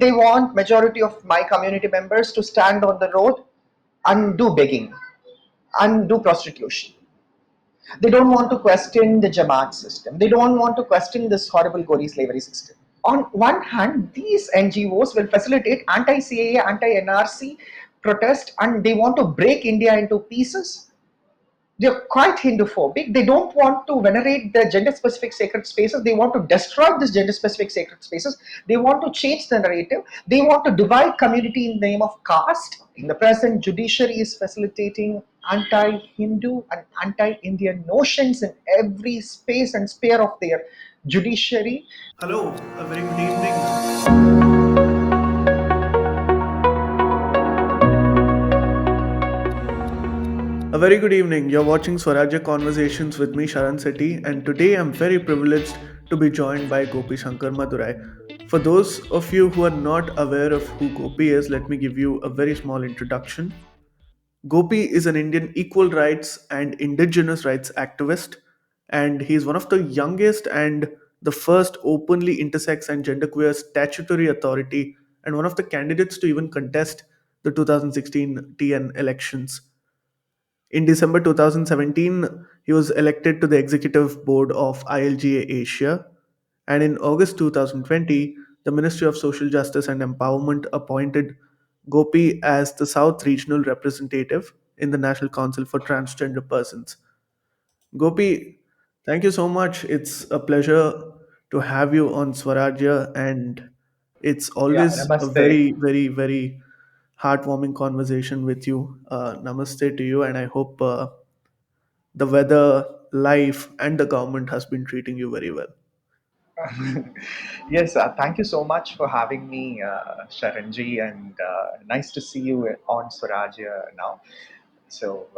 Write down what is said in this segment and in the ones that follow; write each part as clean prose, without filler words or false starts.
They want majority of my community members to stand on the road and do begging and do prostitution. They don't want to question the Jamaat system. They don't want to question this horrible Gory slavery system. On one hand, these NGOs will facilitate anti-CAA, anti-NRC protest, and they want to break India into pieces. They're quite Hindu-phobic. They don't want to venerate the gender-specific sacred spaces. They want to destroy these gender-specific sacred spaces. They want to change the narrative. They want to divide community in the name of caste. In the present, judiciary is facilitating anti-Hindu and anti-Indian notions in every space and sphere of their judiciary. Hello, a very good evening. A very good evening. You're watching Swarajya Conversations with me, Sharan Sethi, and today I'm very privileged to be joined by Gopi Shankar Madurai. For those of you who are not aware of who Gopi is, let me give you a very small introduction. Gopi is an Indian equal rights and indigenous rights activist, and he's one of the youngest and the first openly intersex and genderqueer statutory authority, and one of the candidates to even contest the 2016 TN elections. In December 2017, he was elected to the executive board of ILGA Asia, and in August 2020, the Ministry of Social Justice and Empowerment appointed Gopi as the South Regional Representative in the National Council for Transgender Persons. Gopi, thank you so much. It's a pleasure to have you on Swarajya, and it's Yeah, always a namaste. very heartwarming conversation with you. Namaste to you, and I hope the weather, life, and the government has been treating you very well. Yes, thank you so much for having me, Sharanji, and nice to see you on Swarajya now. So,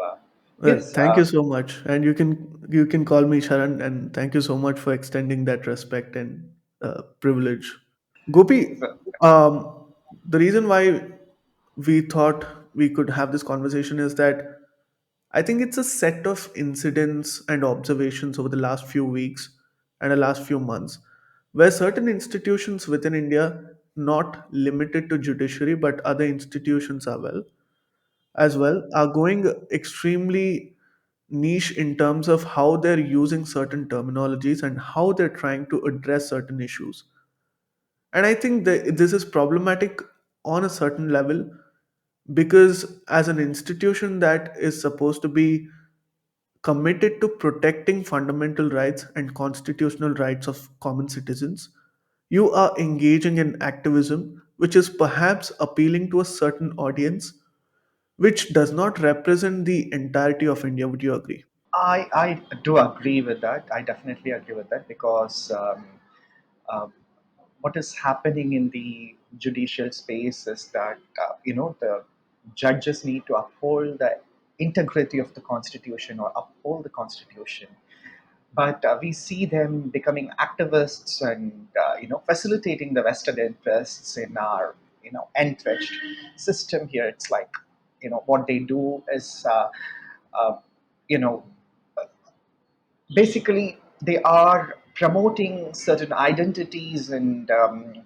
Well, yes, thank you so much, and you can call me Sharan, and thank you so much for extending that respect and privilege. Gopi, so, the reason why we thought we could have this conversation is that I think it's a set of incidents and observations over the last few weeks and the last few months where certain institutions within India, not limited to judiciary, but other institutions as well, are going extremely niche in terms of how they're using certain terminologies and how they're trying to address certain issues. And I think that this is problematic on a certain level because, as an institution that is supposed to be committed to protecting fundamental rights and constitutional rights of common citizens, you are engaging in activism which is perhaps appealing to a certain audience which does not represent the entirety of India. Would you agree? I do agree with that. I definitely agree with that because uh, what is happening in the judicial space is that the judges need to uphold the integrity of the constitution or uphold the constitution, but we see them becoming activists and facilitating the vested interests in our entrenched system here. It's like what they do is uh, you know basically they are promoting certain identities and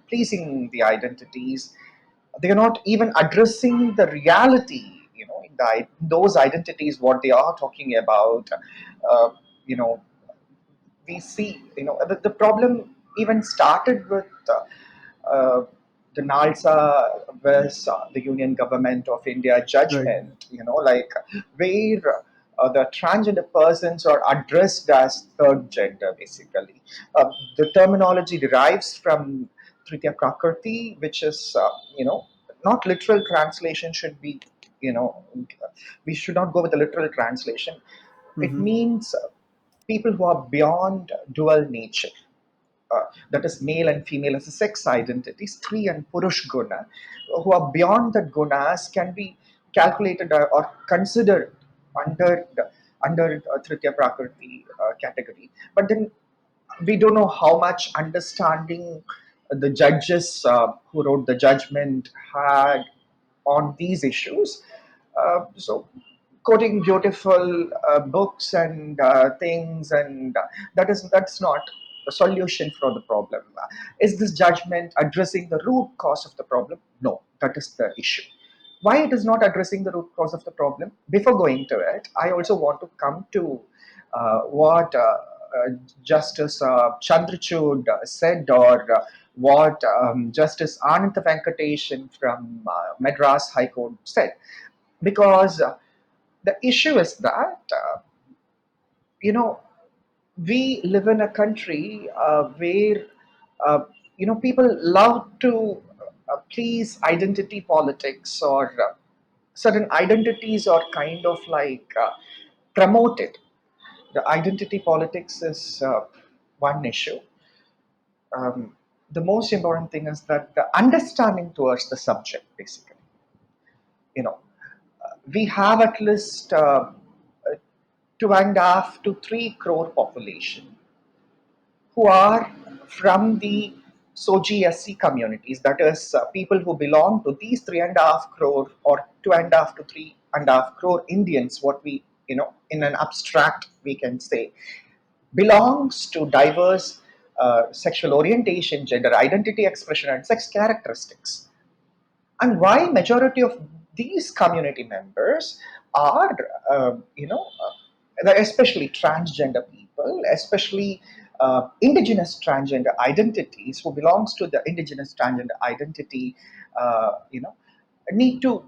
pleasing the identities. They are not even addressing the reality, in those identities, what they are talking about. uh, you know we see, the problem even started with uh, the Nalsa versus the Union Government of India Right. judgment, like where the transgender persons are addressed as third gender, basically. The terminology derives from Tritya Prakriti, which is, not literal translation should be, you know, we should not go with the literal translation. It Mm-hmm. means people who are beyond dual nature, that is male and female as a sex identity, Stri and Purush guna, who are beyond the gunas, can be calculated or considered under Tritya Prakriti category. But then we don't know how much understanding the judges who wrote the judgment had on these issues. So quoting beautiful books and things, and that's not. a solution for the problem? Is this judgment addressing the root cause of the problem? No, that is the issue. Why it is not addressing the root cause of the problem? Before going to it, I also want to come to what Justice Chandrachud said, or what Justice Anantha Venkatesan from Madras High Court said. Because the issue is that, you know, we live in a country where people love to please identity politics, or certain identities are kind of like promoted. The identity politics is one issue. um, the most important thing is that the understanding towards the subject, basically, you know we have at least 2.5 to 3 crore population who are from the Soji SC communities, that is, people who belong to these 3.5 crore, or 2.5 to 3.5 crore Indians, what we, in an abstract, we can say, belongs to diverse sexual orientation, gender identity expression, and sex characteristics. And why majority of these community members are, especially transgender people, especially indigenous transgender identities who belongs to the indigenous transgender identity, need to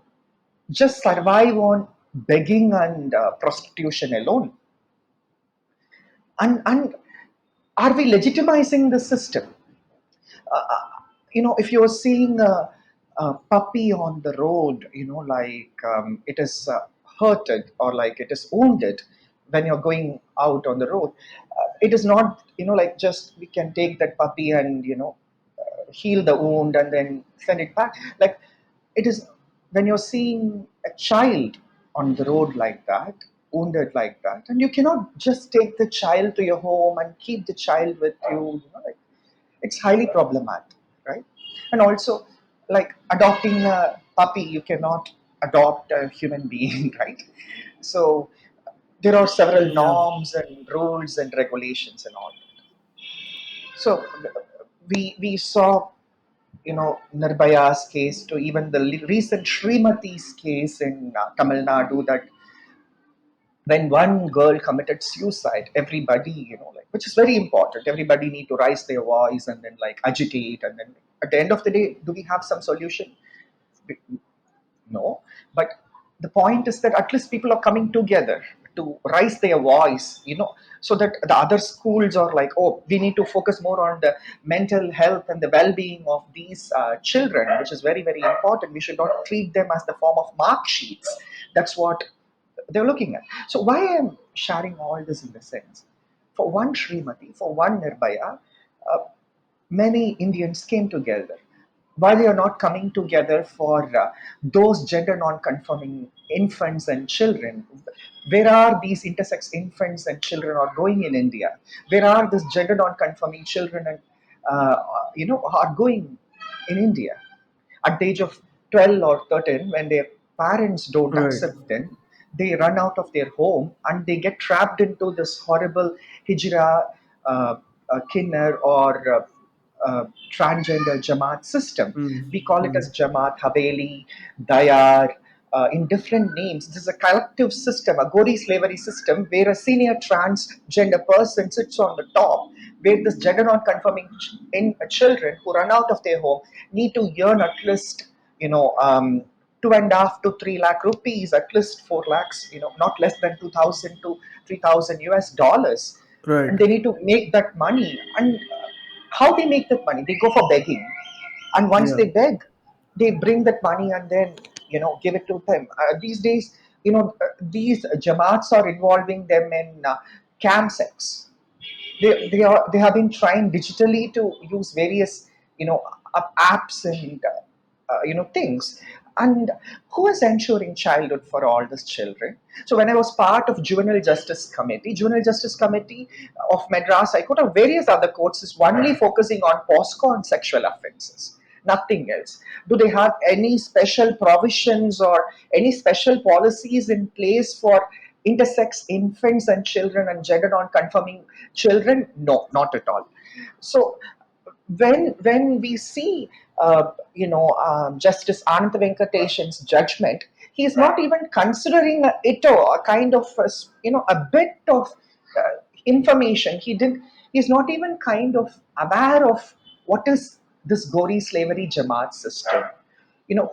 just survive on begging and prostitution alone. And are we legitimizing the system? If you're seeing a puppy on the road, it is hurted, or like it is wounded when you're going out on the road, it is not, like just we can take that puppy and, heal the wound and then send it back. Like, it is when you're seeing a child on the road like that, wounded like that, and you cannot just take the child to your home and keep the child with you, like, it's highly problematic, right? And also, like adopting a puppy, you cannot adopt a human being, right? So there are several Yeah. norms and rules and regulations and all. So we saw, Nirbhaya's case, to even the recent Srimati's case in Tamil Nadu, that when one girl committed suicide, everybody, like, which is very important, everybody need to raise their voice and then like agitate, and then at the end of the day, do we have some solution? No. But the point is that at least people are coming together to raise their voice, so that the other schools are like, oh, we need to focus more on the mental health and the well-being of these children, which is very, very important. We should not treat them as the form of mark sheets. That's what they're looking at. So why I'm sharing all this in the sense, for one Srimati, for one Nirbhaya, uh, many Indians came together. Why they are not coming together for those gender non-conforming infants and children? Where are these intersex infants and children are going in India? Where are these gender non-conforming children and are going in India at the age of 12 or 13, when their parents don't Right. accept them? They run out of their home and they get trapped into this horrible hijra, kinner, or transgender Jamaat system. Mm. We call it Mm. as Jamaat, Haveli, Dayar, in different names. This is a collective system, a Gory slavery system, where a senior transgender person sits on the top, where this gender non-conforming children who run out of their home need to earn at least, you know, um, 2.5 to 3 lakh rupees, at least 4 lakhs, not less than 2,000 to 3,000 US dollars, and Right. they need to make that money. And how they make that money? They go for begging, and once Yeah. they beg, they bring that money and then, give it to them. These days, these Jamaats are involving them in cam sex. They have been trying digitally to use various, apps and things. And who is ensuring childhood for all these children? So when I was part of juvenile justice committee of Madras High Court, or various other courts, is only focusing on POSCO and sexual offences, nothing else. Do they have any special provisions or any special policies in place for intersex infants and children and gender non-conforming children? No, not at all. So when we see Justice Anand Venkateshan's judgment, he is not even considering it or a kind of a bit of information. He's not even kind of aware of what is this Gory slavery Jamaat system,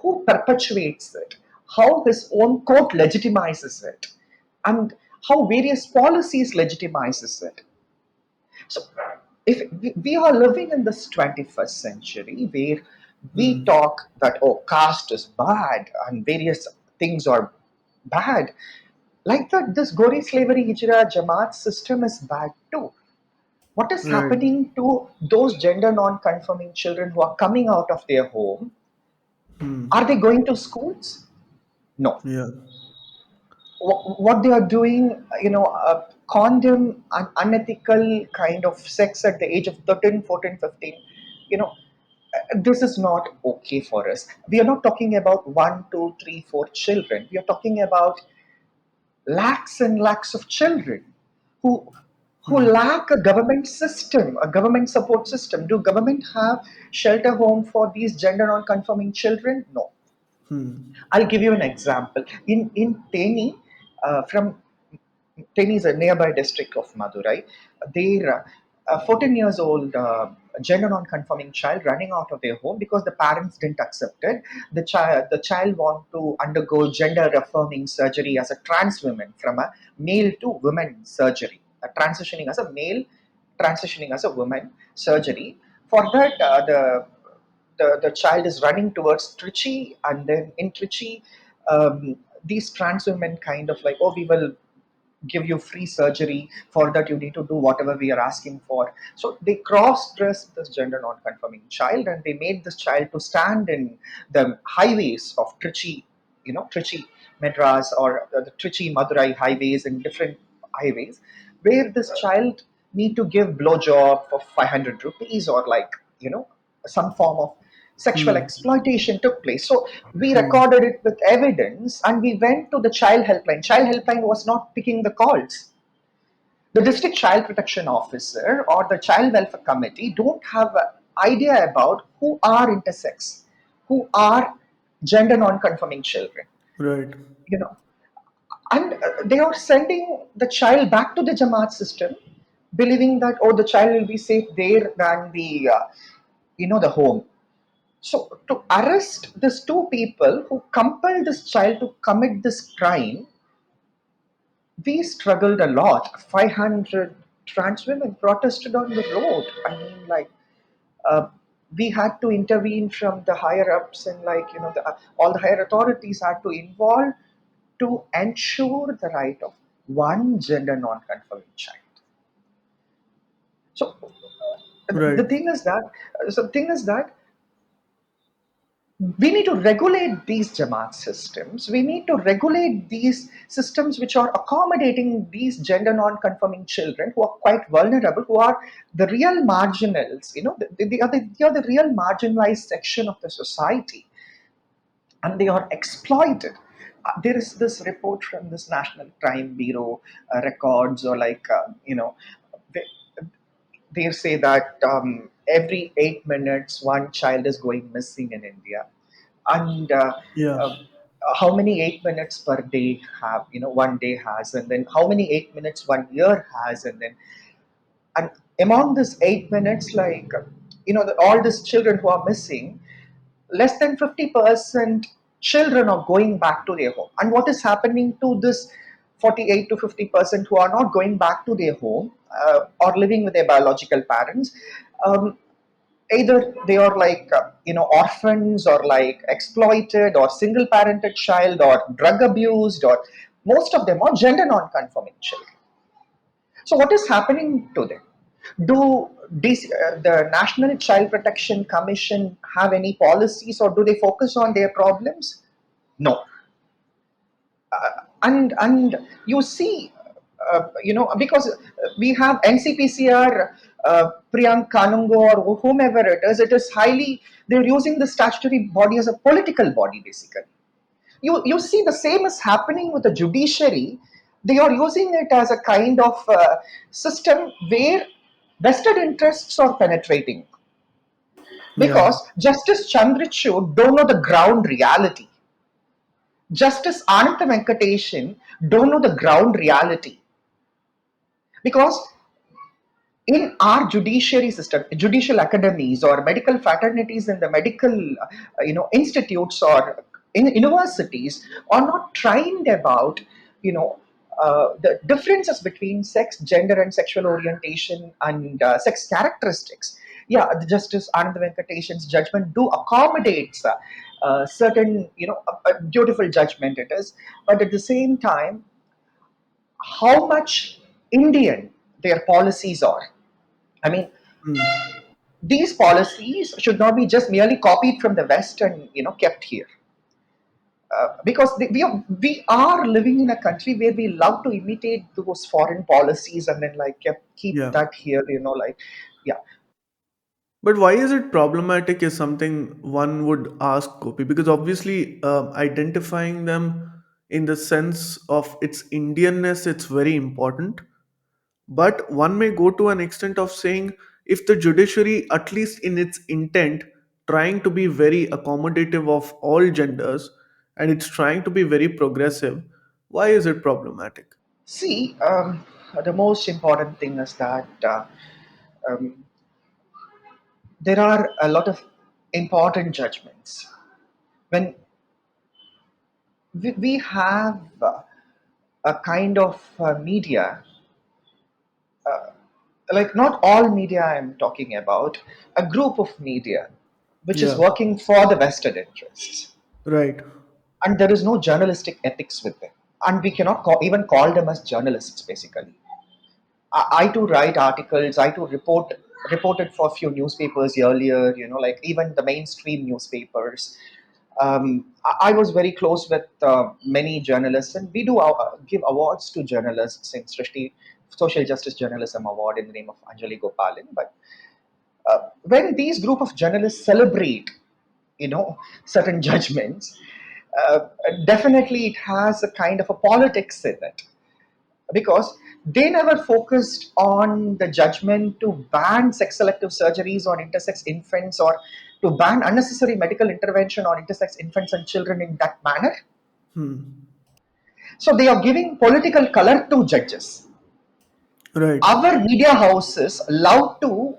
who perpetuates it, how his own court legitimizes it, and how various policies legitimizes it. So, if we are living in this 21st century where we Hmm. talk that, oh, caste is bad and various things are bad, like that, this Gori slavery Hijra Jamaat system is bad too. What is Right. happening to those gender non conforming children who are coming out of their home? Hmm. Are they going to schools? No. Yeah. What they are doing, condemn an unethical kind of sex at the age of 13, 14, 15. You know, this is not okay for us. We are not talking about one, two, three, four children. We are talking about lakhs and lakhs of children who Hmm. lack a government system, a government support system. Do government have shelter home for these gender non-conforming children? No. Hmm. I'll give you an example. In Teni, from Teni is a nearby district of Madurai. Their 14 years old gender non-conforming child running out of their home because the parents didn't accept it. The child want to undergo gender affirming surgery as a trans woman, from a male to woman surgery, transitioning as a male, transitioning as a woman surgery. For that, the child is running towards Trichy, and then in Trichy, these trans women kind of like, oh, we will give you free surgery. For that, you need to do whatever we are asking for. So they cross-dressed this gender non-conforming child, and they made this child to stand in the highways of Trichy, Trichy, Madras, or the Trichy Madurai highways, and different highways, where this child need to give blowjob for 500 rupees, or like, some form of sexual Hmm. exploitation took place. So we Hmm. recorded it with evidence, and we went to the child helpline. Child helpline was not picking the calls. The district child protection officer or the child welfare committee don't have an idea about who are intersex, who are gender non-conforming children. Right. You know, and they are sending the child back to the Jamaat system, believing that, oh, the child will be safe there than the home. So to arrest these two people who compelled this child to commit this crime, we struggled a lot. 500 trans women protested on the road. I mean, like, uh, we had to intervene from the higher ups, and like, all the higher authorities had to involve to ensure the right of one gender non-conforming child. So the Right. thing is that, we need to regulate these Jamaat systems. We need to regulate these systems which are accommodating these gender non-conforming children who are quite vulnerable, who are the real marginals. They are the real marginalized section of the society, and they are exploited. There is this report from this National Crime Bureau records, or like, they, they say that every 8 minutes one child is going missing in India, and Yeah. uh, how many 8 minutes per day have, one day has, and then how many 8 minutes 1 year has, and among this 8 minutes, like, all these children who are missing, less than 50% children are going back to their home. And what is happening to this 48 to 50% who are not going back to their home, or living with their biological parents? um, Either they are like, orphans, or like exploited, or single parented child, or drug abused, or most of them are gender non-conforming children. So what is happening to them? Do the National Child Protection Commission have any policies, or do they focus on their problems? No. And you see, because we have NCPCR, Priyank Kanungo, or whomever it is highly, they're using the statutory body as a political body, basically. You see the same is happening with the judiciary. They are using it as a kind of system where Vested interests are penetrating Yeah. because Justice Chandrachud don't know the ground reality. Justice Ananta Venkatesan don't know the ground reality because in our judiciary system, judicial academies or medical fraternities and the medical institutes or in universities are not trained about you know the differences between sex, gender, and sexual orientation and sex characteristics. Yeah, the Justice Anand Venkatesan's judgment do accommodates certain a beautiful judgment it is, but at the same time, how much Indian their policies are. I mean, Hmm. these policies should not be just merely copied from the West and kept here. Because we are living in a country where we love to imitate those foreign policies and then like keep Yeah. that here, like yeah. But why is it problematic is something one would ask Gopi, because obviously identifying them in the sense of its Indianness, it's very important. But one may go to an extent of saying if the judiciary, at least in its intent, trying to be very accommodative of all genders and it's trying to be very progressive, why is it problematic? See, the most important thing is that um, there are a lot of important judgments when we have a kind of media, like not all media I'm talking about, a group of media which is Yeah, working for the vested interests, right. and there is no journalistic ethics with them, and we cannot even call them as journalists basically. I too write articles. I too reported for a few newspapers earlier. Like even the mainstream newspapers. I was very close with many journalists, and we do give awards to journalists in Srishti Social Justice Journalism Award in the name of Anjali Gopalin. But when these group of journalists celebrate, certain judgments, uh, definitely it has a kind of a politics in it because they never focused on the judgment to ban sex selective surgeries on intersex infants or to ban unnecessary medical intervention on intersex infants and children in that manner. Hmm. So they are giving political color to judges. Right. Our media houses love to,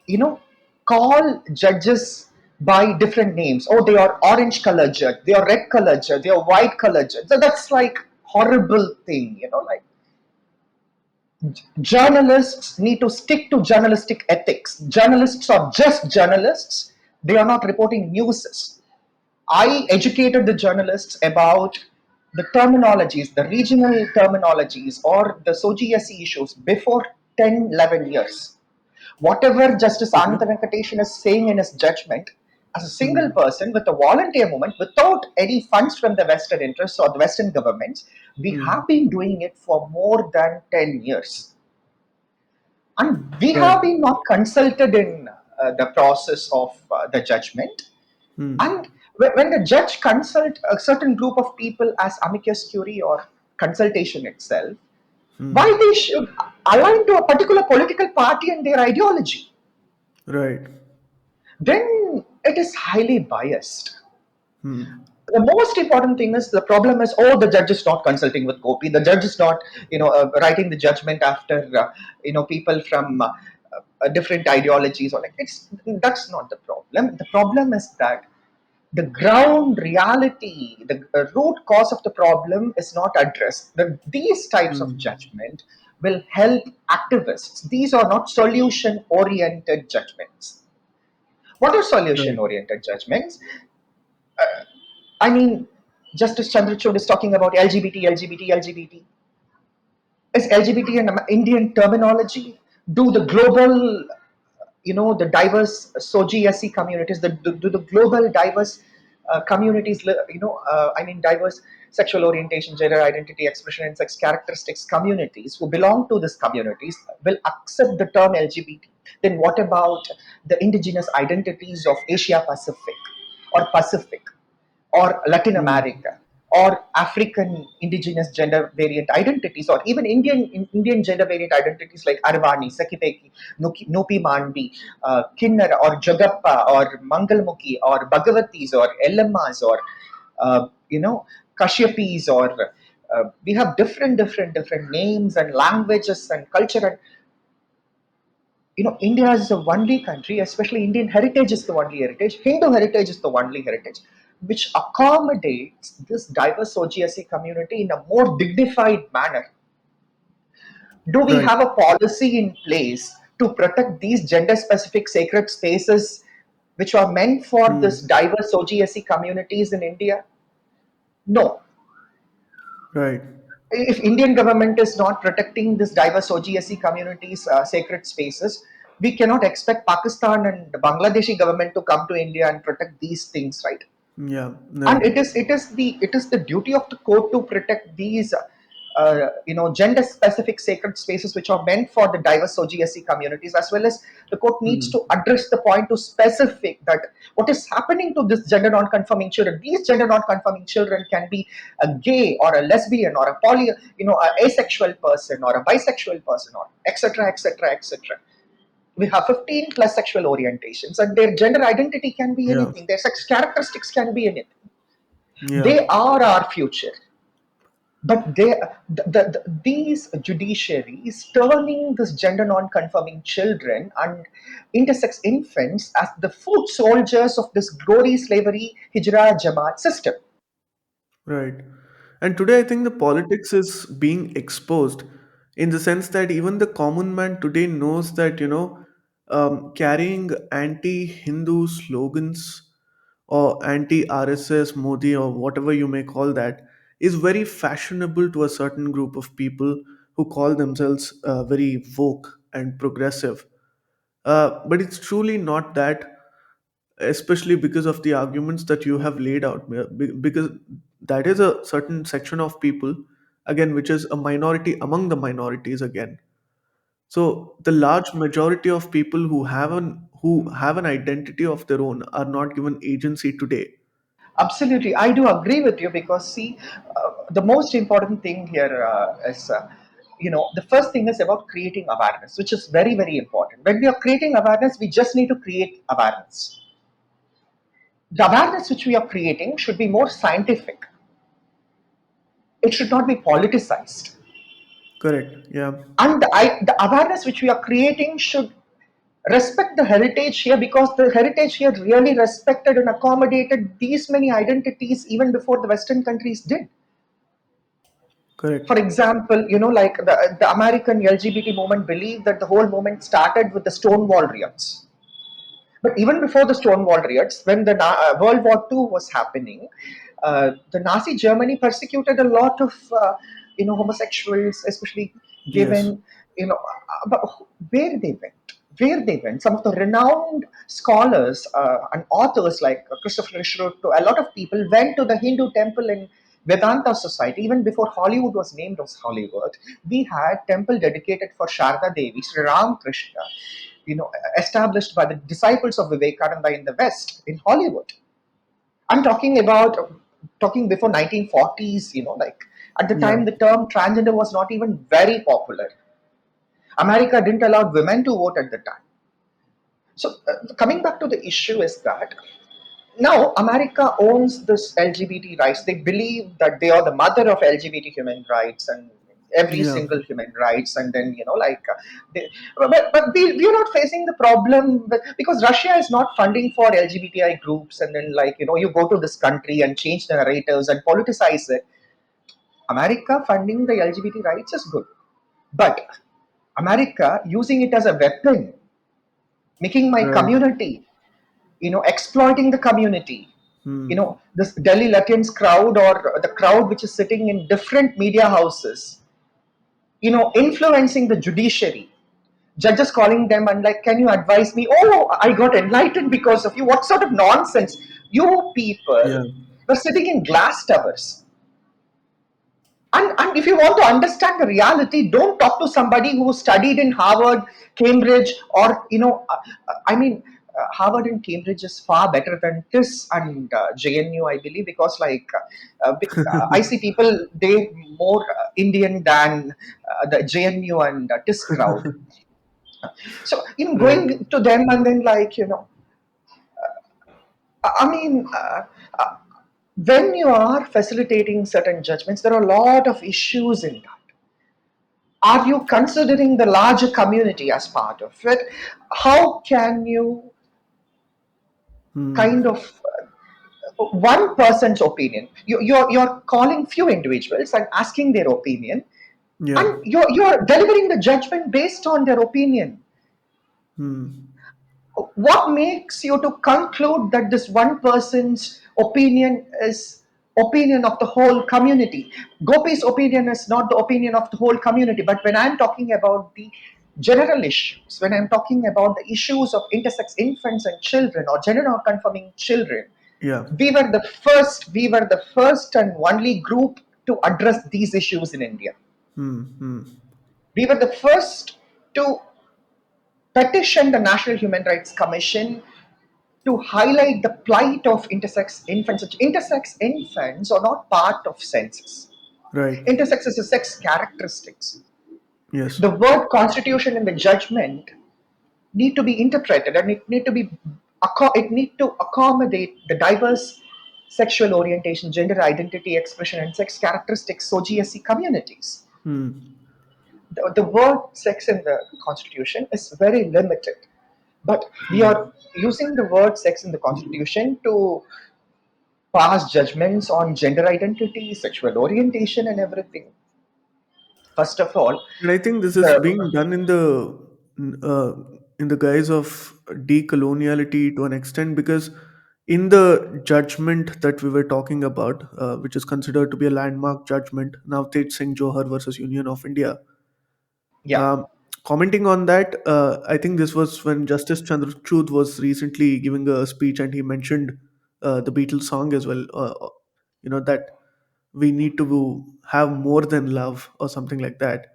you know, call judges by different names. Oh, they are orange color judge, they are red color judge, they are white color judge. So that's like horrible thing, like journalists need to stick to journalistic ethics. Journalists are just journalists. They are not reporting news. I educated the journalists about the terminologies, the regional terminologies, or the SOGSE issues before 10, 11 years. Whatever Justice Okay. Ananta Venkatesan is saying in his judgment, as a single Hmm. person with a volunteer movement, without any funds from the Western interests or the Western governments, we have Hmm. been doing it for more than 10 years. And we Right. have been not consulted in the process of the judgment. Hmm. And when the judge consult a certain group of people as amicus curiae or consultation itself, why Hmm. they should align to a particular political party and their ideology, Right. then it is highly biased. Hmm. The most important thing is the problem is, oh, the judge is not consulting with Gopi, the judge is not writing the judgment after people from different ideologies, or like it's that's not the problem. The problem is that the ground reality, the root cause of the problem is not addressed. These types of Hmm. judgment will help activists. These are not solution oriented judgments. What are solution Right. oriented judgments? I mean, Justice Chandrachud is talking about LGBT, LGBT, LGBT. Is LGBT an Indian terminology? Do the global, the diverse SOGI SE communities, the global diverse communities, diverse sexual orientation, gender identity, expression, and sex characteristics communities who belong to these communities will accept the term LGBT? Then what about the indigenous identities of Asia Pacific or Pacific or Latin Hmm. America? or African indigenous gender variant identities, or even Indian gender variant identities like Arvani, Sakipeki, Nopi Mandi, Kinnara, or Jagappa, or Mangalmukhi, or Bhagavatis, or Ellammas, or you know, Kashyapis, or we have different names and languages and culture. And India is the only country, especially Indian heritage is the only heritage, Hindu heritage is the only heritage, which accommodates this diverse OGSC community in a more dignified manner. Do we Right. have a policy in place to protect these gender specific sacred spaces which are meant for this Hmm. diverse OGSC communities in India? No. Right. If Indian government is not protecting this diverse OGSC communities sacred spaces, we cannot expect Pakistan and the Bangladeshi government to come to India and protect these things, right? Yeah. And Right. it is the duty of the court to protect these gender specific sacred spaces which are meant for the diverse OGSC communities, as well as the court needs to Hmm. address the point to specific that what is happening to this gender non-conforming children. These gender non-conforming children can be a gay or a lesbian or a a asexual person or a bisexual person, or etc etc etc. We have 15 plus sexual orientations, and their gender identity can be Yeah. anything, their sex characteristics can be anything. Yeah. They are our future. But these judiciaries turning this gender non-conforming children and intersex infants as the foot soldiers of this glory slavery hijra jamaat system. Right. And today, I think the politics is being exposed in the sense that even the common man today knows that, carrying anti Hindu slogans or anti RSS, Modi, or whatever you may call that, is very fashionable to a certain group of people who call themselves very woke and progressive. But it's truly not that, especially because of the arguments that you have laid out, because that is a certain section of people, again, which is a minority among the minorities again. So the large majority of people who have an identity of their own are not given agency today. Absolutely, I do agree with you, because see, the most important thing here is, the first thing is about creating awareness, which is very, very important. When we are creating awareness, we just need to create awareness. The awareness which we are creating should be more scientific. It should not be politicized. Correct. Yeah. And the awareness which we are creating should respect the heritage here, because the heritage here really respected and accommodated these many identities even before the Western countries did. Correct. For example, like the American LGBT movement believed that the whole movement started with the Stonewall riots. But even before the Stonewall riots, when the World War II was happening, the Nazi Germany persecuted a lot of homosexuals, especially Yes. given but where they went. Where they went, some of the renowned scholars and authors like Christopher Schroeder, a lot of people went to the Hindu temple in Vedanta Society. Even before Hollywood was named as Hollywood, we had temple dedicated for Sharda Devi, Sri Ram Krishna, established by the disciples of Vivekananda in the West, in Hollywood. I'm talking about talking before 1940s, like at the Yeah. time the term transgender was not even very popular. America didn't allow women to vote at the time. So coming back to the issue is that now America owns this LGBT rights. They believe that they are the mother of LGBT human rights and every Yeah. single human rights. And then but we are not facing the problem because Russia is not funding for LGBTI groups. And then you go to this country and change the narratives and politicize it. America funding the LGBT rights is good, but America using it as a weapon, making my Right. community, exploiting the community. Hmm. This Delhi Latins crowd, or the crowd which is sitting in different media houses, influencing the judiciary. Judges calling them and like, can you advise me? Oh, I got enlightened because of you. What sort of nonsense? You people Yeah. were sitting in glass towers. And if you want to understand the reality, don't talk to somebody who studied in Harvard, Cambridge, or I mean, Harvard and Cambridge is far better than TIS and JNU, I believe, because I see people they more Indian than the JNU and TIS crowd. So Right. going to them and then I mean, when you are facilitating certain judgments, there are a lot of issues in that. Are you considering the larger community as part of it? How can you kind Hmm. of one person's opinion? You're calling few individuals and asking their opinion, Yeah. and you're delivering the judgment based on their opinion. Hmm. What makes you to conclude that this one person's opinion is opinion of the whole community? Gopi's opinion is not the opinion of the whole community, but when I'm talking about the general issues, when I'm talking about the issues of intersex infants and children or gender non conforming children, Yeah. we were the first and only group to address these issues in India. Hmm. Hmm. We were the first to petition the National Human Rights Commission to highlight the plight of intersex infants. Intersex infants are not part of census. Right. Intersex is a sex characteristics. Yes. The word constitution in the judgment need to be interpreted, and it need to accommodate the diverse sexual orientation, gender identity, expression, and sex characteristics SOGSC communities. Hmm. The word sex in the constitution is very limited, but we Hmm. are using the word sex in the constitution to pass judgments on gender identity, sexual orientation, and everything. First of all, And I think this is the being done uh, in the guise of decoloniality to an extent, because in the judgment that we were talking about, which is considered to be a landmark judgment, Navtej Singh Johar versus Union of India. yeah. Um, Commenting on that, I think this was when Justice Chandrachud was recently giving a speech, and he mentioned the Beatles song as well. That we need to have more than love or something like that.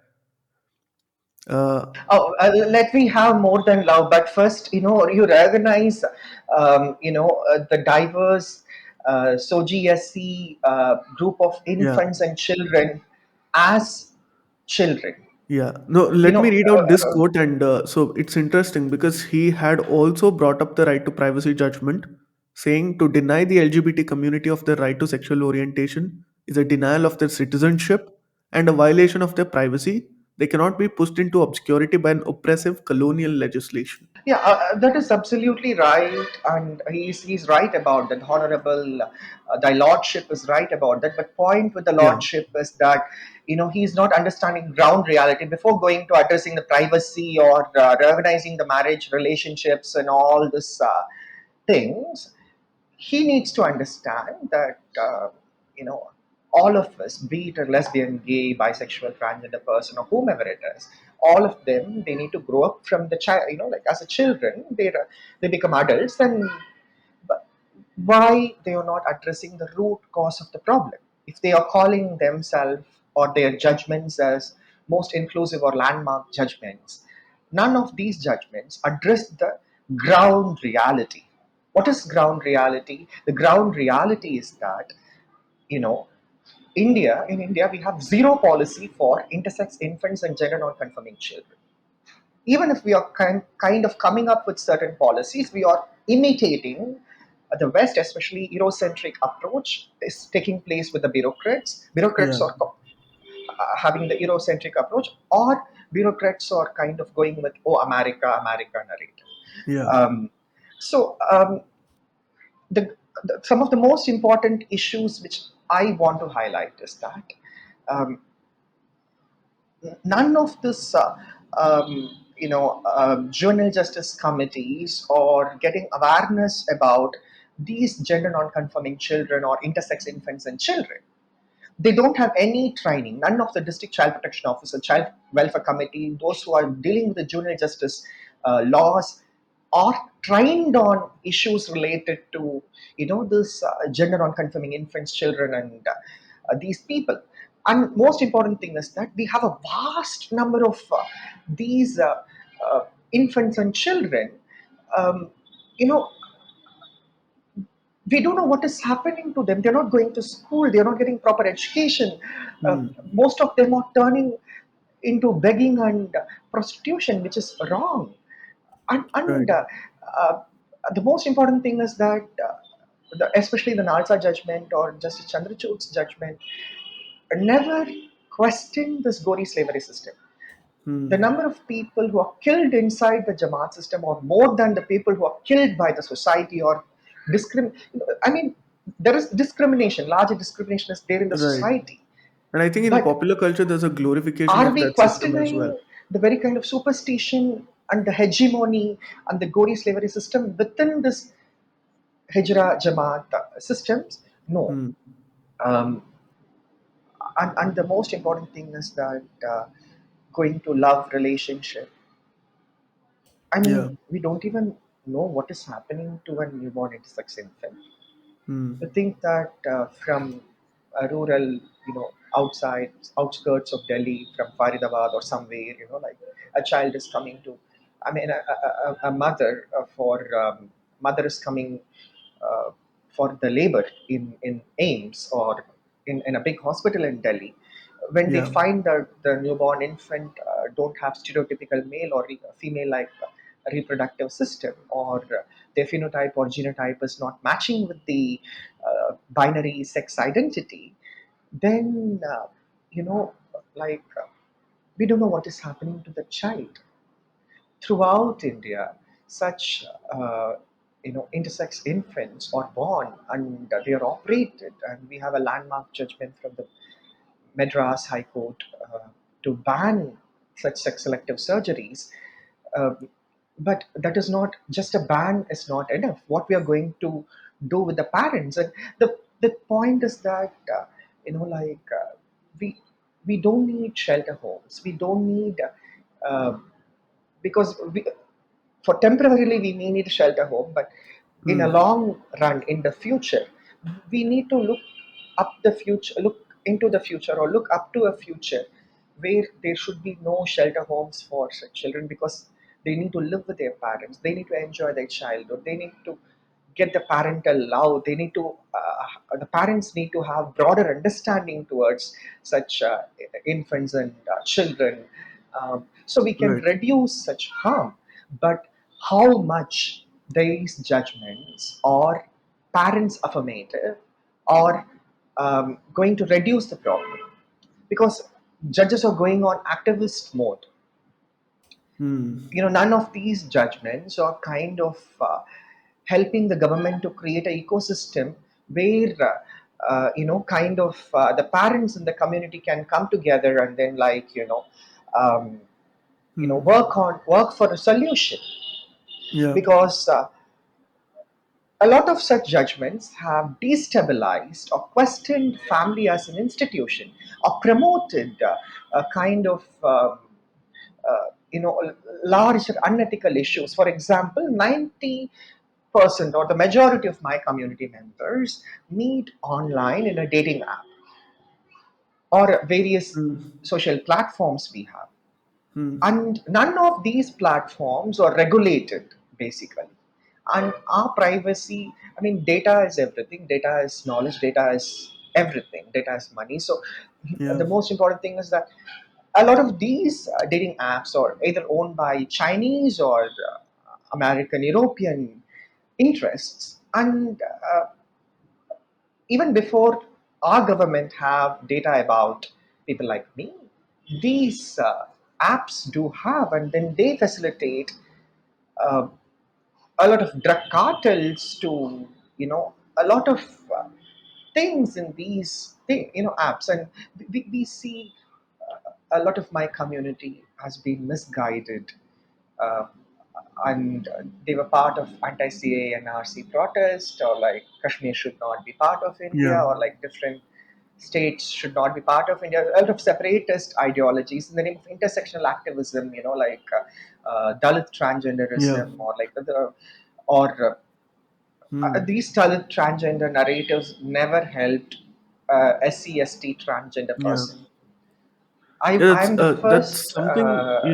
Uh, Oh, let me have more than love, but first, you recognize, the diverse SOGSC group of yeah, infants and children as children. yeah. No, You let me know, read out this quote, and so it's interesting because he had also brought up the right to privacy judgment, saying to deny the LGBT community of their right to sexual orientation is a denial of their citizenship and a violation of their privacy. They cannot be pushed into obscurity by an oppressive colonial legislation. Yeah, that is absolutely right, and he's right about that. Honorable, the Lordship is right about that. But point with the Yeah, Lordship is that he's not understanding ground reality before going to addressing the privacy or recognizing the marriage relationships and all this things. He needs to understand that you know all of us, be it a lesbian, gay, bisexual, transgender person, or whomever it is, all of them they need to grow up from the child. Like as a children, they become adults, and but why they are not addressing the root cause of the problem? If they are calling themselves or their judgments as most inclusive or landmark judgments, none of these judgments address the ground reality. What is ground reality? The ground reality is that, you know, in India, we have zero policy for intersex infants and gender non-conforming children. Even if we are kind of coming up with certain policies, we are imitating the West, especially Eurocentric approach is taking place with the bureaucrats. Bureaucrats yeah, are having the Eurocentric approach, or bureaucrats are kind of going with, oh, America narrative. yeah, Um, so the, some of the most important issues which I want to highlight is that um, none of this, juvenile justice committees or getting awareness about these gender non-conforming children or intersex infants and children. They don't have any training. None of the district child protection officer, child welfare committee, those who are dealing with the juvenile justice laws, are trained on issues related to this gender non-conforming infants, children, and these people. And most important thing is that we have a vast number of these infants and children. Um, you know, we don't know what is happening to them. They're not going to school. They're not getting proper education. Uh, Hmm. Most of them are turning into begging and prostitution, which is wrong. And Right. uh, the most important thing is that, especially the Nalsa judgment or Justice Chandrachud's judgment, never questioned this Gory slavery system. The Hmm. number of people who are killed inside the Jamaat system are more than the people who are killed by the society or I mean, there is discrimination, larger discrimination is there in the Right. society. And I think in But popular culture, there's a glorification are of we that system as well. questioning the very kind of superstition and the hegemony and the Gori slavery system within this Hijra Jamaat systems? No. Hmm. Um, and the most important thing is that going to love relationship. I Yeah. mean, we don't even know what is happening to a newborn intersex infant. To Hmm. think that from a rural, outside outskirts of Delhi, from Faridabad or somewhere, like a child is coming to, I mean, a mother mother is coming uh, for the labor in AIMS or in a big hospital in Delhi. When they Yeah. find that the newborn infant don't have stereotypical male or female like reproductive system, or their phenotype or genotype is not matching with the binary sex identity, then you know like we don't know what is happening to the child. Throughout India, such intersex infants are born and they are operated, and we have a landmark judgment from the Madras High Court to ban such sex selective surgeries. Um, but that is not just a ban is not enough. What we are going to do with the parents, and the point is that we we don't need shelter homes. We don't need because for temporarily we may need a shelter home, but in a Hmm. long run, in the future, we need to look into the future, or look up to a future where there should be no shelter homes for such children, because they need to live with their parents, they need to enjoy their childhood, they need to get the parental love, they need to the parents need to have broader understanding towards such infants and children, so we can Right. reduce such harm. But how much these judgments or parents affirmative are going to reduce the problem, because judges are going on activist mode. Hmm. None of these judgments are kind of helping the government to create an ecosystem where kind of the parents in the community can come together and then um, Hmm. work for a solution. Yeah. Because a lot of such judgments have destabilized or questioned family as an institution, or promoted a kind of larger unethical issues. For example, 90% or the majority of my community members meet online in a dating app or various Hmm. social platforms we have, Hmm. and none of these platforms are regulated basically. And our privacy, I mean, data is everything, data is knowledge, data is everything, data is money. So Yeah. the most important thing is that a lot of these dating apps are either owned by Chinese or American, European interests. And even before our government have data about people like me, these apps do have, and then they facilitate uh, a lot of drug cartels to, a lot of things in these apps. And we see a lot of my community has been misguided, uh, and they were part of anti-CA and RC protest, or like Kashmir should not be part of India, Yeah. or like different states should not be part of India. A lot of separatist ideologies in the name of intersectional activism, Dalit Yeah. transgenderism, or like or Hmm. these Dalit transgender narratives never helped SC/ST transgender Yeah. person. Yeah, I'm the that's first something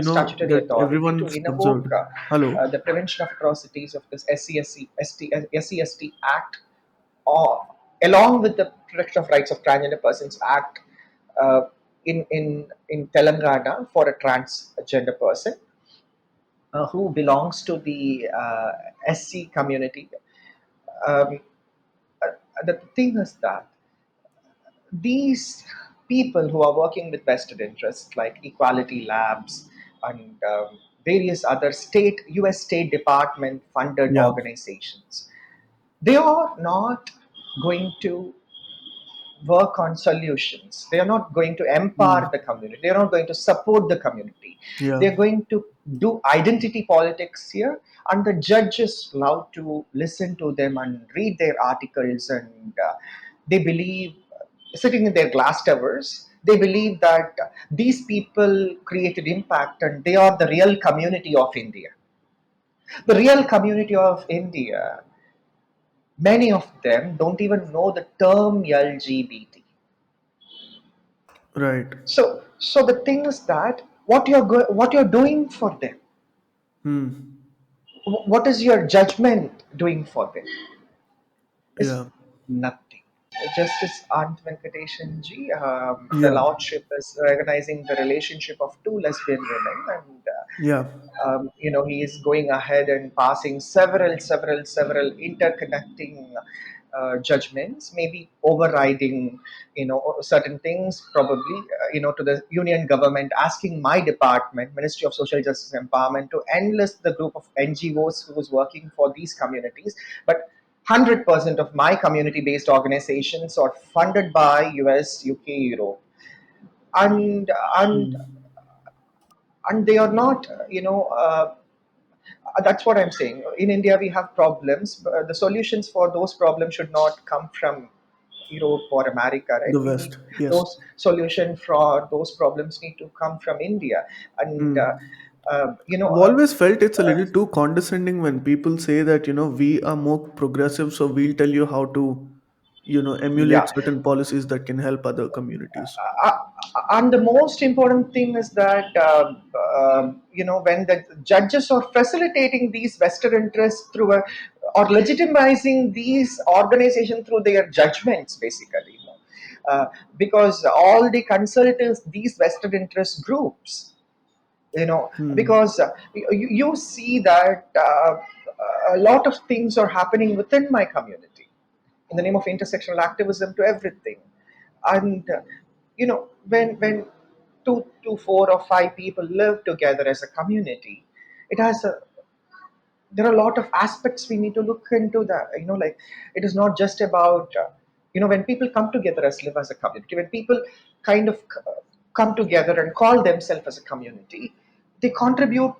statutory that authority to everyone's invoke observed. Hello. the Prevention of Atrocities of this SC Act, or along with the Protection of Rights of Transgender Persons Act uh, in Telangana for a transgender person who belongs to the SC community. Um, the thing is that these people who are working with vested interests like Equality Labs and various other US State Department funded Yeah. organizations, they are not going to work on solutions. They are not going to empower the Hmm. community. They are not going to support the community. Yeah. They are going to do identity politics here, and the judges love to listen to them and read their articles, and they believe, sitting in their glass towers, they believe that these people created impact and they are the real community of India. The real community of India, many of them don't even know the term LGBT. Right. So the thing is that what you're doing for them, Hmm. what is your judgment doing for them, is Yeah. nothing. Justice Ant Venkateshan ji, the Yeah. Lordship is recognizing the relationship of two lesbian women, and Yeah. he is going ahead and passing several interconnecting judgments, maybe overriding, certain things, probably, to the union government, asking my department, Ministry of Social Justice Empowerment, to enlist the group of NGOs who is working for these communities. But 100% of my community-based organizations are funded by US, UK, Europe, and and Hmm. and they are not, that's what I'm saying. In India, we have problems. But the solutions for those problems should not come from Europe or America, right? The We need West. Yes. those solution for those problems need to come from India, and Hmm. uh, you know, I've uh, always felt it's a uh, little too condescending when people say that, we are more progressive, so we'll tell you how to, emulate yeah. certain policies that can help other communities. uh, and the most important thing is that when the judges are facilitating these vested interests through or legitimizing these organizations through their judgments, basically, because all they consult is these vested interest groups, Hmm. because you see that a lot of things are happening within my community in the name of intersectional activism to everything. And when two, four, or five people live together as a community, it has a there are a lot of aspects we need to look into that. Like, it is not just about when people come together as live as a community, when people kind of come together and call themselves as a community, they contribute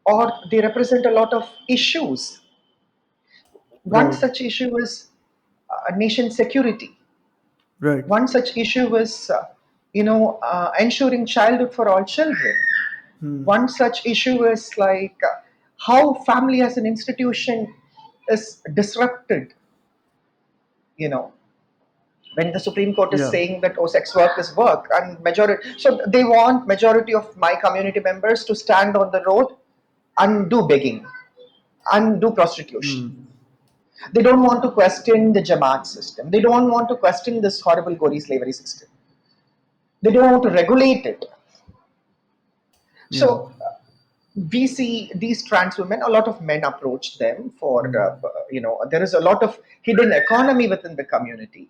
or they represent a lot of issues. One Right. such issue is nation security. Right. One such issue is, ensuring childhood for all children. Hmm. One such issue is like how family as an institution is disrupted. You know, when the Supreme Court is Yeah. saying that, oh, sex work is work, and majority, so they want majority of my community members to stand on the road and do begging and do prostitution. Hmm. They don't want to question the Jamaat system. They don't want to question this horrible Gory slavery system. They don't want to regulate it. Yeah. So we see these trans women, a lot of men approach them for, Hmm. there is a lot of hidden economy within the community.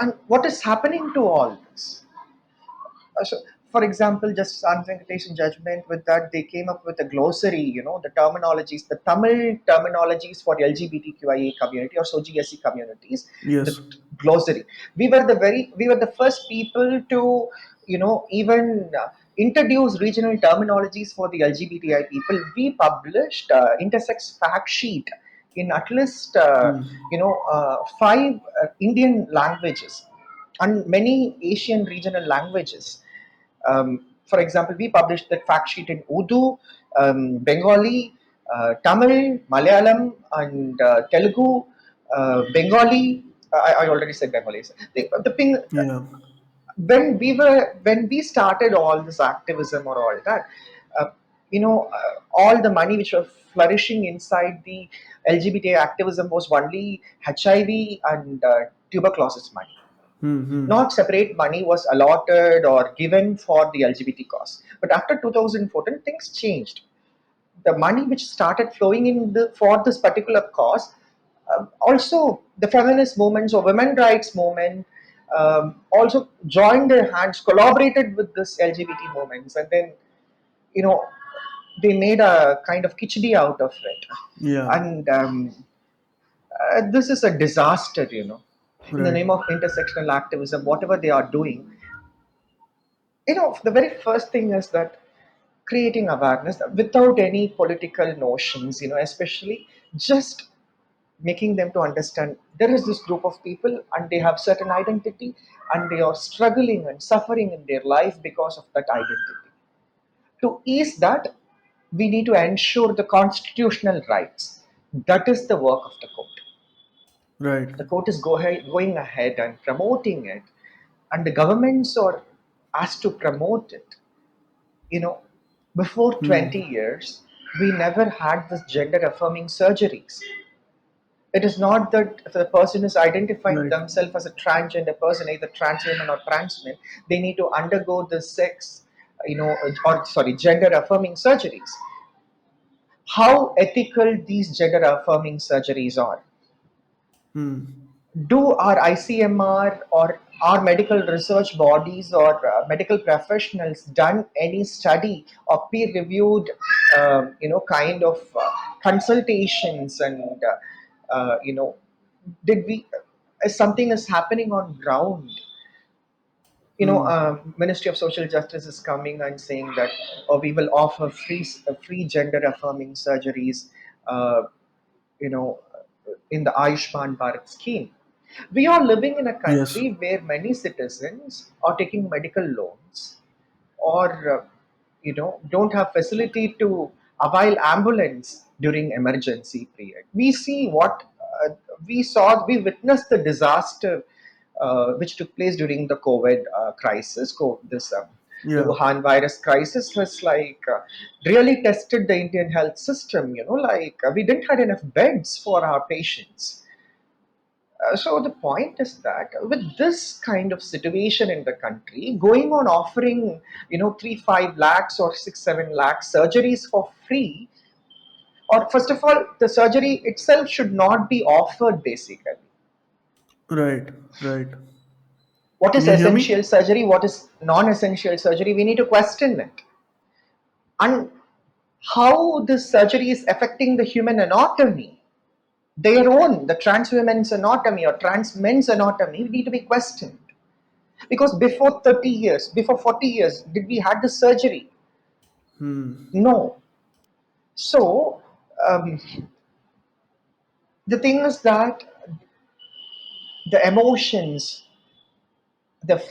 And what is happening to all this? So, for example, just Sanvenkateshan judgment, with that they came up with a glossary, the terminologies, the Tamil terminologies for LGBTQIA community or SOGSC communities, the Yes. glossary. We were the first people to, even introduce regional terminologies for the LGBTI people. We published intersex fact sheet in at least, Hmm. five Indian languages and many Asian regional languages. For example, we published that fact sheet in Urdu, Bengali, Tamil, Malayalam, and Telugu, Bengali. I already said Bengali. The thing, Yeah. when we started all this activism or all that, uh, all the money which was flourishing inside the LGBT activism was only HIV and tuberculosis money. Hmm. Not separate money was allotted or given for the LGBT cause. But after 2014, things changed. The money which started flowing for this particular cause, also the feminist movements or women rights movement also joined their hands, collaborated with this LGBT movements, and then you know they made a kind of khichdi out of it. Yeah. And this is a disaster, in the Right. name of intersectional activism, whatever they are doing. The very first thing is that creating awareness without any political notions, especially just making them to understand there is this group of people and they have certain identity and they are struggling and suffering in their life because of that identity. To ease that, we need to ensure the constitutional rights. That is the work of the court. Right. The court is going ahead and promoting it, and the governments are asked to promote it. you know Before Hmm. 20 years we never had this gender affirming surgeries. It is not that if the person is identifying Right. themselves as a transgender person, either trans woman or trans man, they need to undergo the sex, or sorry, gender affirming surgeries. How ethical these gender affirming surgeries are? Hmm. Do our ICMR or our medical research bodies or medical professionals done any study or peer reviewed, kind of consultations and, did we, if something is happening on ground, Hmm. Ministry of Social Justice is coming and saying that, we will offer free gender affirming surgeries, uh, you know, in the Ayushman Bharat scheme. We are living in a Yes. country where many citizens are taking medical loans or don't have facility to avail ambulance during emergency period. We see what we witnessed the disaster which took place during the COVID crisis. This the Yeah. Wuhan virus crisis has really tested the Indian health system. We didn't have enough beds for our patients. So the point is that with this kind of situation in the country, going on offering 3-5 lakhs or 6-7 lakhs surgeries for free, or first of all, the surgery itself should not be offered basically. Right. Right. What Can is you hear essential me? surgery? What is non-essential surgery? We need to question it, and how this surgery is affecting the human anatomy, their own, the trans women's anatomy or trans men's anatomy, need to be questioned. Because before 30 years, before 40 years, did we had the surgery? Hmm. No. So um, the thing is that the emotions, the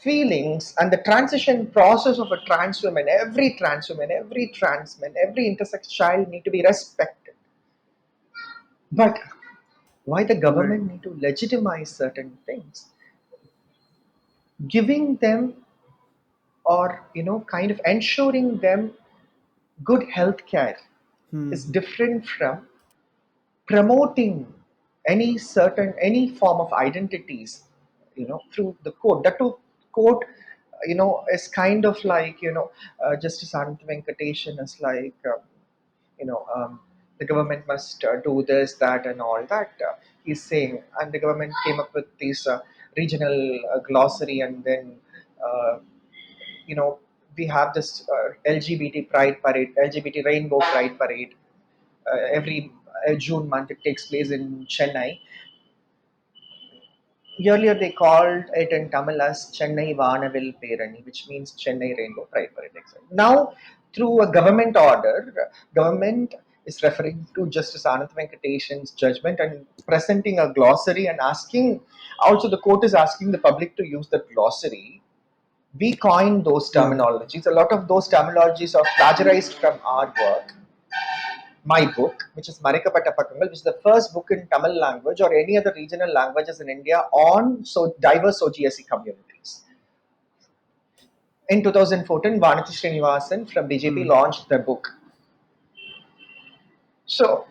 feelings, and the transition process of a trans woman, every trans man, every intersex child need to be respected. But why the Right. government need to legitimize certain things, giving them or kind of ensuring them good health care is Hmm. different from promoting any form of identities through the court. That too, court is kind of Justice Anant Venkatesan is you know um, the government must do this, that, and all that, he's saying. And the government came up with this regional glossary, and then uh, you know we have this LGBT pride parade, LGBT rainbow pride parade, every June month. It takes place in Chennai. Earlier, they called it in Tamil as Chennai Vanavil Perani, which means Chennai Rainbow Pride Parade. Now, through a government order, government is referring to Justice Anant Venkatesan's judgment and presenting a glossary and asking. Also, the court is asking the public to use the glossary. We coined those Yeah. terminologies. A lot of those terminologies are plagiarized from our work, my book, which is Marikapata Pakkangal, which is the first book in Tamil language or any other regional languages in India on so diverse OGSC communities. In 2014, Vanati Srinivasan from BJP Hmm. launched the book. So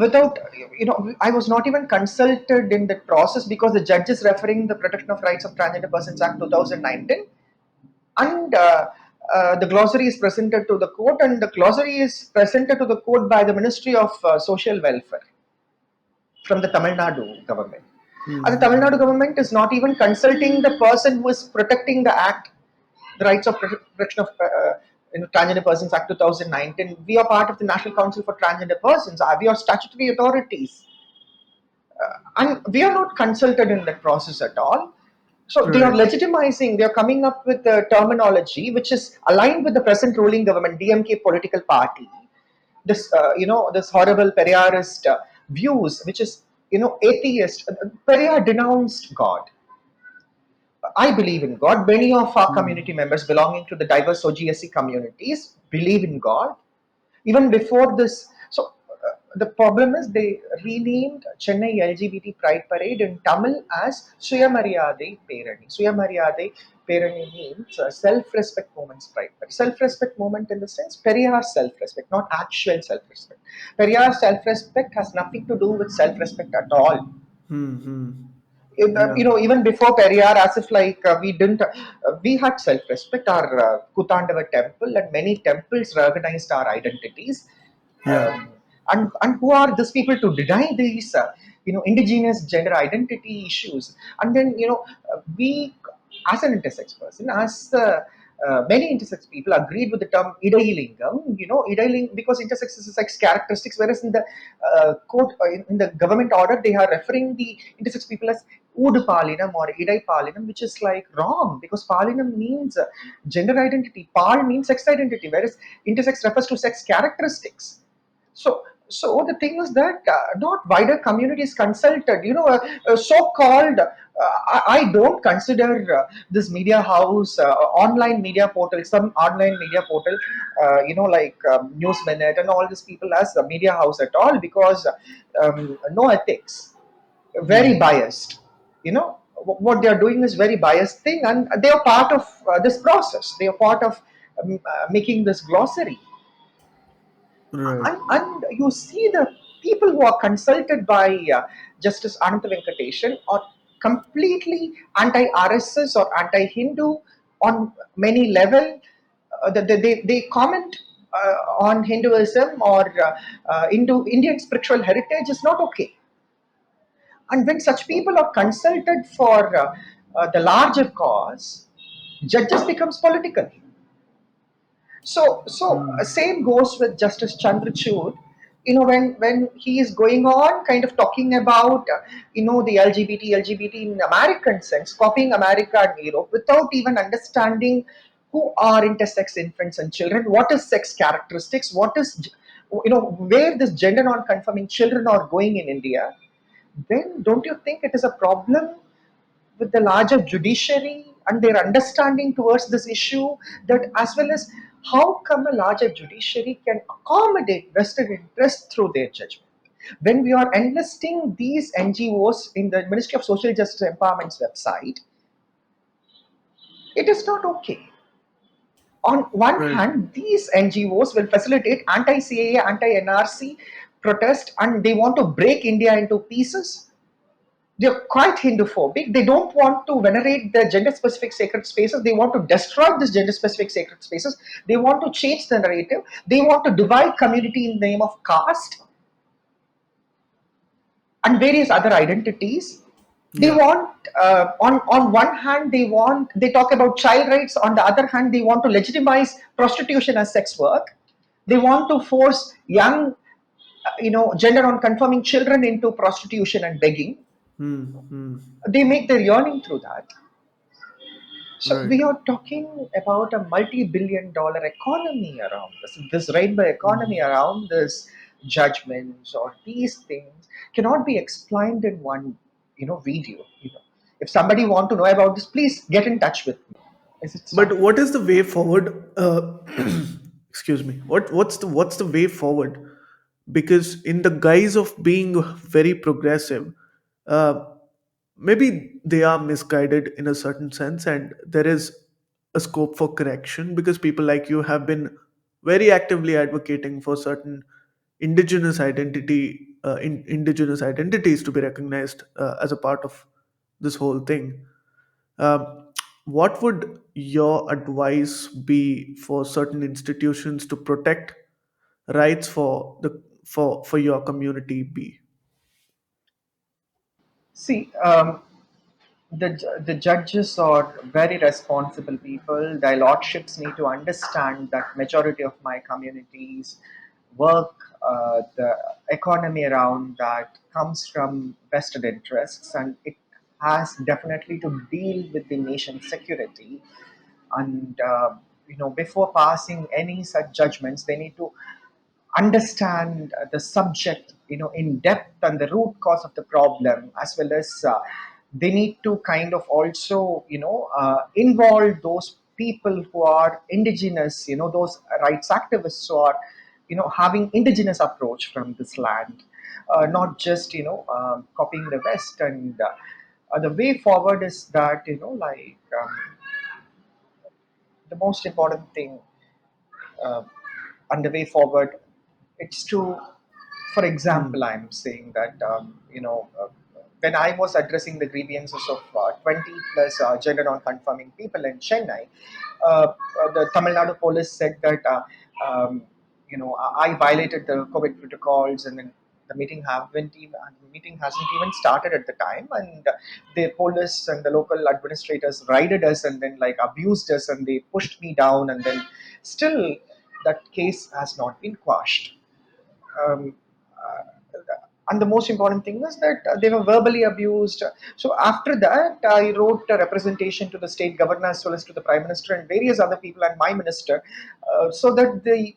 without, I was not even consulted in that process because the judge is referring the Protection of Rights of Transgender Persons Act 2019, and the glossary is presented to the court, and the glossary is presented to the court by the Ministry of Social Welfare from the Tamil Nadu government. And the Tamil Hmm. Nadu government is not even consulting the person who is protecting the act, the rights of protection of Transgender Persons Act 2019. We are part of the National Council for Transgender Persons. We are statutory authorities, and we are not consulted in that process at all. So they are Right. legitimizing, they are coming up with the terminology which is aligned with the present ruling government, DMK political party. This, this horrible Periyarist views, which is, atheist. Periyar denounced God. I believe in God. Many of our community Hmm. members belonging to the diverse OGSC communities believe in God. Even before this, so the problem is they renamed Chennai LGBT Pride Parade in Tamil as Suyamaryadai Perani. Suyamaryadai Perani means self-respect movement's pride parade. Self-respect movement in the sense Periyar's self-respect, not actual self-respect. Periyar's self-respect has nothing to do with self-respect at all. Hmm. Hmm. Yeah. Even before Periyar, as if like we didn't, we had self-respect. Our Kutandava temple and many temples recognized our identities, Yeah. and who are these people to deny these, indigenous gender identity issues? And then we, as an intersex person, as many intersex people agreed with the term idailingam, idailing because intersex is a sex characteristics, whereas in the court, in the government order, they are referring the intersex people as Udu Palinam or Idai Palinam, which is like wrong because Palinam means gender identity, Pal means sex identity, whereas intersex refers to sex characteristics. So the thing is that not wider communities consulted. So-called. I don't consider this media house, online media portal, some online media portal, like News Minute and all these people as a media house at all because no ethics, very Hmm. biased. What they are doing is very biased thing, and they are part of this process. They are part of making this glossary, Right. and you see the people who are consulted by Justice Ananta Venkatesan are completely anti-RSS or anti-Hindu on many level. They comment on Hinduism or Indian spiritual heritage is not okay. And when such people are consulted for the larger cause, judges becomes political. So Hmm. same goes with Justice Chandrachud. When he is going on, kind of talking about the LGBT in American sense, copying America and Europe without even understanding who are intersex infants and children, what is sex characteristics, what is where this gender non-conforming children are going in India. Then don't you think it is a problem with the larger judiciary and their understanding towards this issue, that as well as how come a larger judiciary can accommodate vested interest through their judgment when we are enlisting these NGOs in the Ministry of Social Justice Empowerment's website? It is not okay. On one Right. hand, these NGOs will facilitate anti-CAA, anti-NRC protest, and they want to break India into pieces. They're quite Hindu-phobic. They don't want to venerate the gender-specific sacred spaces. They want to destroy these gender-specific sacred spaces. They want to change the narrative. They want to divide community in the name of caste and various other identities. They Yeah. want, on one hand, they talk about child rights. On the other hand, they want to legitimize prostitution as sex work. They want to force young, gender non-conforming children into prostitution and begging. Hmm. Hmm. They make their yearning through that. So Right. we are talking about a multi-billion-dollar economy around this rainbow economy Hmm. around this judgments or these things cannot be explained in one, video. If somebody want to know about this, please get in touch with me. Is it But started? what is the way forward? Excuse me. What's the way forward? Because in the guise of being very progressive, uh, maybe they are misguided in a certain sense, and there is a scope for correction, because people like you have been very actively advocating for certain indigenous identities to be recognized as a part of this whole thing. Um, what would your advice be for certain institutions to protect rights for your community be? See, the judges are very responsible people. Their lordships need to understand that majority of my communities work, the economy around that comes from vested interests, and it has definitely to deal with the nation's security. And before passing any such judgments, they need to understand the subject in depth and the root cause of the problem, as well as they need to kind of also involve those people who are indigenous, those rights activists who are having indigenous approach from this land, not just copying the west. And the way forward is that the most important thing, uh, and the way forward, it's to, for example, Hmm. I'm saying that when I was addressing the grievances of 20 plus gender non-conforming people in Chennai, the Tamil Nadu police said that um, I violated the COVID protocols, and then the meeting hasn't even started at the time, and the police and the local administrators raided us and then like abused us, and they pushed me down, and then still that case has not been quashed. um, uh, and the most important thing was that they were verbally abused. So after that, I wrote a representation to the state governor as well as to the prime minister and various other people and my minister, so that the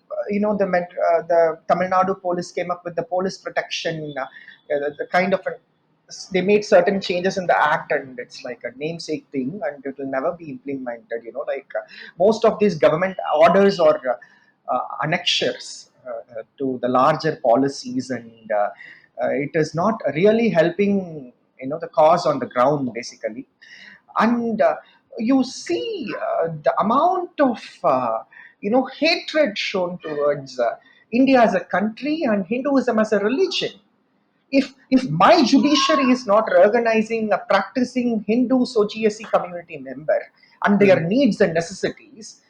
Tamil Nadu police came up with the police protection, the kind of they made certain changes in the act, and it's like a namesake thing, and it will never be implemented. Most of these government orders or annexures to the larger policies, and it is not really helping the cause on the ground basically. And you see the amount of hatred shown towards India as a country and Hinduism as a religion. If my judiciary is not recognizing a practicing Hindu Sochiasi community member and their Right. needs and necessities,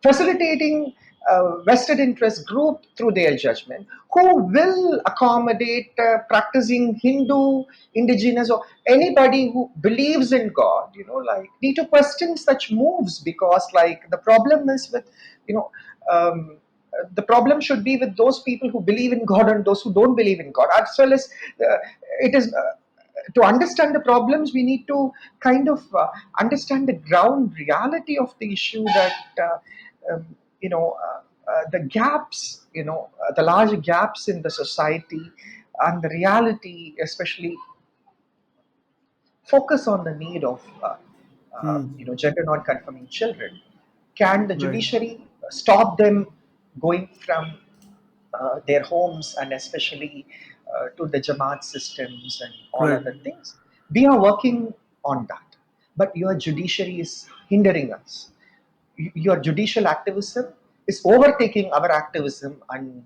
facilitating a vested interest group through their judgment, who will accommodate practicing Hindu, indigenous, or anybody who believes in God, need to question such moves, because like the problem is with, you know, um, the problem should be with those people who believe in God and those who don't believe in God, as well as it is. To understand the problems, we need to kind of understand the ground reality of the issue, that the gaps, the large gaps in the society, and the reality, especially focus on the need of Hmm. gender non-conforming children. Can the Right. judiciary stop them going from their homes, and especially to the Jamaat systems and all Right. other things? We are working on that, but your judiciary is hindering us. Your judicial activism is overtaking our activism, and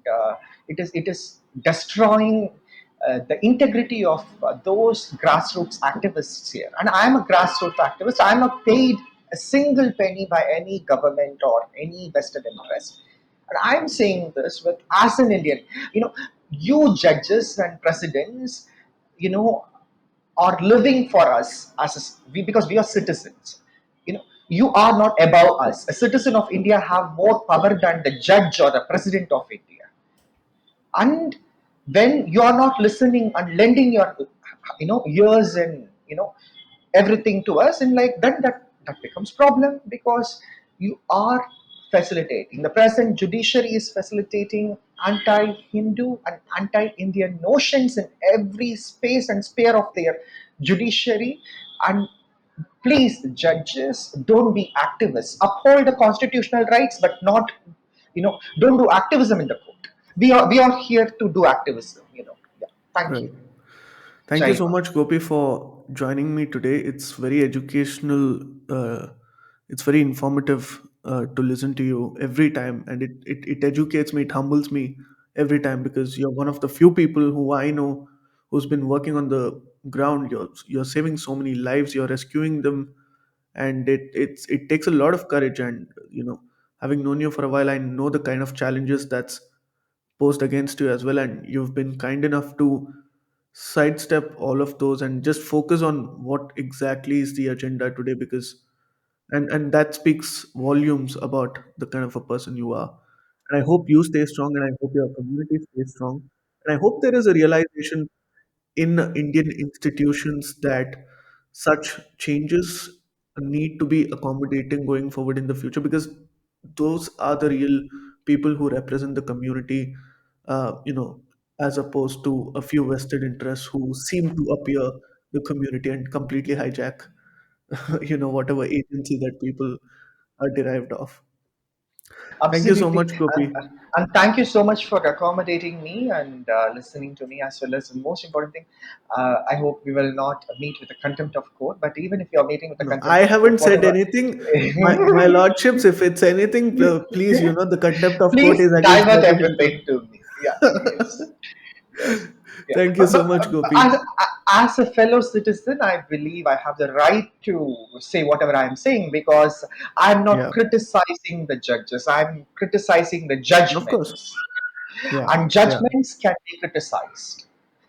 it is destroying the integrity of those grassroots activists here. And I am a grassroots activist. I am not paid a single penny by any government or any vested interest, and I am saying this with as an Indian. You judges and presidents, you know are living for us because we are citizens. You are not above us. A citizen of India have more power than the judge or the president of India. And when you are not listening and lending your ears and everything to us, and like then that becomes problem, because you are facilitating, the present judiciary is facilitating anti-Hindu and anti-Indian notions in every space and sphere of their judiciary. And please, judges, don't be activists. Uphold the constitutional rights, but not, don't do activism in the court. We are here to do activism. Yeah. Thank Right. you. Thank you Jai so Hind. much, Gopi, for joining me today. It's very educational. it's very informative to listen to you every time, and it educates me, it humbles me every time, because you're one of the few people who I know who's been working on the ground. You're saving so many lives, you're rescuing them, and it takes a lot of courage. And having known you for a while, I know the kind of challenges that's posed against you as well, and you've been kind enough to sidestep all of those and just focus on what exactly is the agenda today, because and that speaks volumes about the kind of a person you are. And I hope you stay strong, and I hope your community stays strong, and I hope there is a realization in Indian institutions that such changes need to be accommodating going forward in the future, because those are the real people who represent the community, uh, you know, as opposed to a few vested interests who seem to appear the community and completely hijack, whatever agency that people are derived of. Thank you so Absolutely. much, Gopi. And thank you so much for accommodating me and listening to me, as well as the most important thing. I hope we will not meet with the contempt of court, but even if you're meeting with the No, I contempt of court, haven't said whatever. anything. My lordships, if it's anything, please, the contempt of court Please is against divert everything. everything to me. Yeah, yes. Yes. Yeah. Thank you so much, But Gopi. as a fellow citizen, I believe I have the right to say whatever I'm saying, because I'm not Yeah, criticizing the judges. I'm criticizing the of course. judgments. Yeah, And yeah. judgments can be criticized,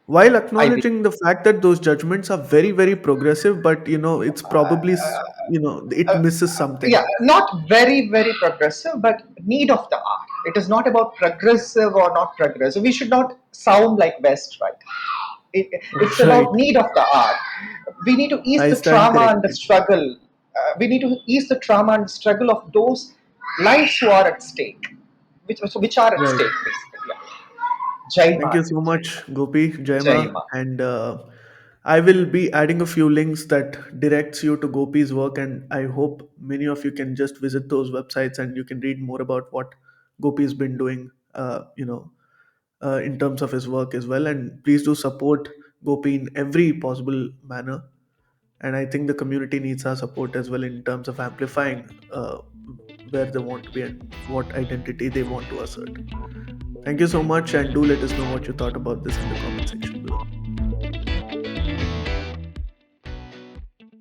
While I believe. acknowledging the fact that those judgments are very, very progressive, but it's probably it misses Yeah, something. not very, very progressive, but need of the hour. It is not about progressive or not progressive. We should not sound like West, right? It's Right. about need of the hour. We need to ease I the stand trauma and the corrected. struggle. We need to ease the trauma and struggle of those lives who are at stake, which are at Right. stake, basically. Yeah. Jai Thank you Mat, so Jai much, Mat, Gopi, Jai Jaima, Mat. and I will be adding a few links that directs you to Gopi's work, and I hope many of you can just visit those websites and you can read more about what Gopi's been doing, in terms of his work as well. And please do support Gopi in every possible manner. And I think the community needs our support as well in terms of amplifying where they want to be and what identity they want to assert. Thank you so much, and do let us know what you thought about this in the comment section below.